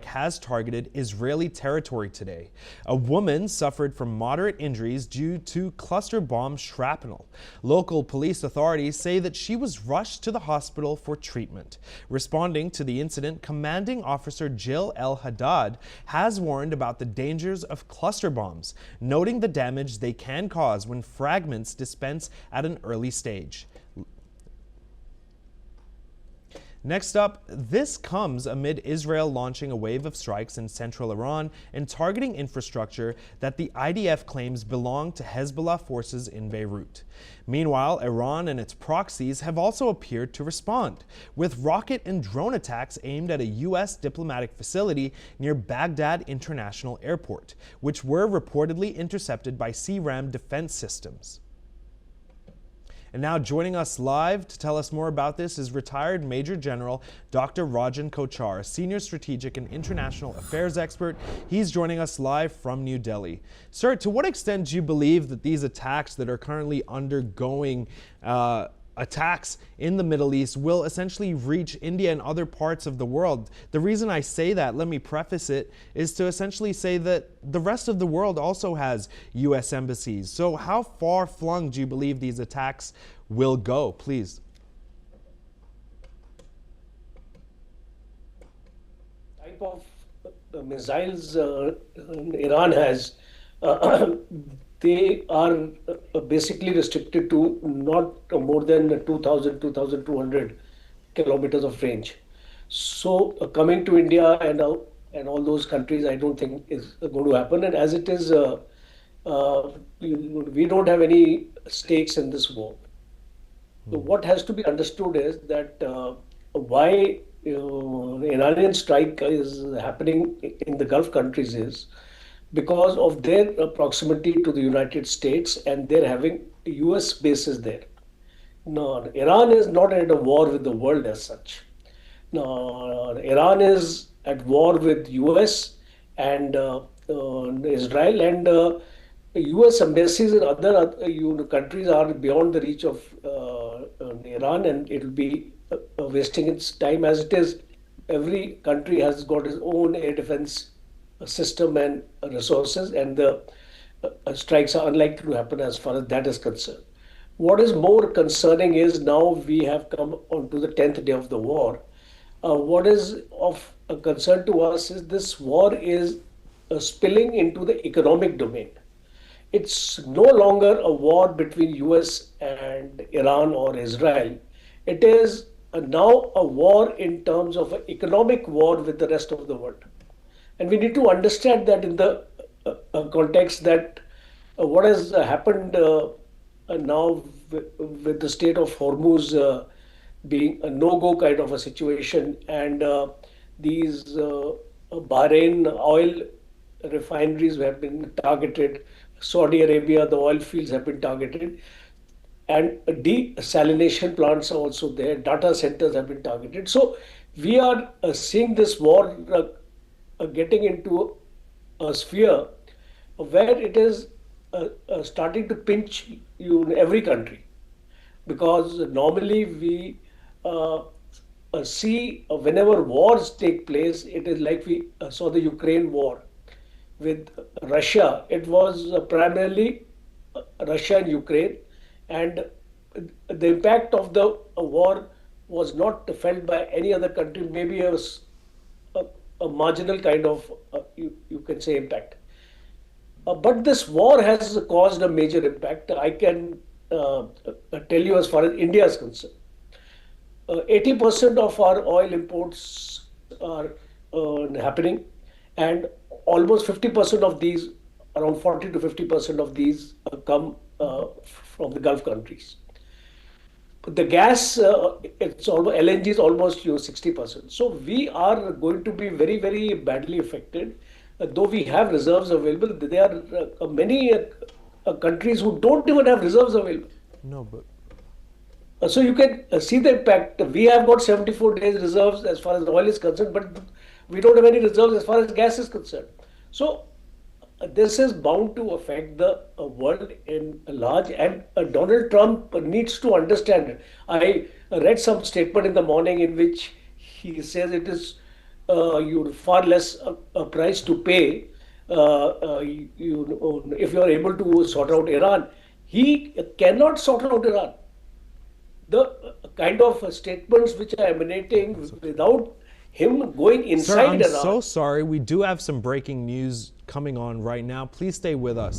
has targeted Israeli territory today. A woman suffered from moderate injuries due to cluster bomb shrapnel. Local police authorities say that she was rushed to the hospital for treatment. Responding to the incident, Commanding Officer Jill El Haddad has warned about the dangers of cluster bombs, noting the damage they can cause when fragments dispense at an early stage. Next up, this comes amid Israel launching a wave of strikes in central Iran and targeting infrastructure that the IDF claims belong to Hezbollah forces in Beirut. Meanwhile, Iran and its proxies have also appeared to respond, with rocket and drone attacks aimed at a U.S. diplomatic facility near Baghdad International Airport, which were reportedly intercepted by CRAM defense systems. And now joining us live to tell us more about this is retired Major General Dr. Rajan Kochar, a senior strategic and international affairs expert. He's joining us live from New Delhi. Sir, to what extent do you believe that these attacks that are currently undergoing attacks in the Middle East will essentially reach India and other parts of the world? The reason I say that, let me preface it, is to essentially say that the rest of the world also has U.S. embassies. So how far-flung do you believe these attacks will go, please? Type of missiles Iran has, they are basically restricted to not more than 2,000, 2,200 kilometers of range. So coming to India and all those countries, I don't think is going to happen. And as it is, we don't have any stakes in this war. So what has to be understood is that why the Iranian strike is happening in the Gulf countries is because of their proximity to the United States and they're having US bases there. No, Iran is not at a war with the world as such. No, Iran is at war with US and Israel, and US embassies in other countries are beyond the reach of Iran, and it will be wasting its time as it is. Every country has got its own air defense system and resources, and the strikes are unlikely to happen as far as that is concerned. What is more concerning is now we have come on to the 10th day of the war. What is of concern to us is this war is spilling into the economic domain. It's no longer a war between US and Iran or Israel. It is now a war in terms of an economic war with the rest of the world. And we need to understand that in the context that what has happened now with the state of Hormuz being a no-go kind of a situation, and these Bahrain oil refineries have been targeted, Saudi Arabia, the oil fields have been targeted, and desalination plants are also there, data centers have been targeted. So we are seeing this war getting into a sphere where it is starting to pinch you in every country, because normally we see whenever wars take place, it is like we saw the Ukraine war with Russia. It was primarily Russia and Ukraine, and the impact of the war was not felt by any other country, maybe a marginal kind of, you can say, impact. But this war has caused a major impact. I can tell you as far as India is concerned. 80% of our oil imports are happening, and almost 50% of these, around 40 to 50% of these come from the Gulf countries. The gas, it's almost, LNG is almost 60%. So we are going to be very, very badly affected. Though we have reserves available, there are many countries who don't even have reserves available. No, but so you can see the impact. We have got 74 days reserves as far as oil is concerned, but we don't have any reserves as far as gas is concerned. So this is bound to affect the world in large, and Donald Trump needs to understand it. I read some statement in the morning in which he says it is you far less a price to pay. If you are able to sort out Iran, he cannot sort out Iran. The kind of statements which are emanating without him going Sir, inside I'm so Iran. sorry. We do have some breaking news coming on right now. Please stay with us.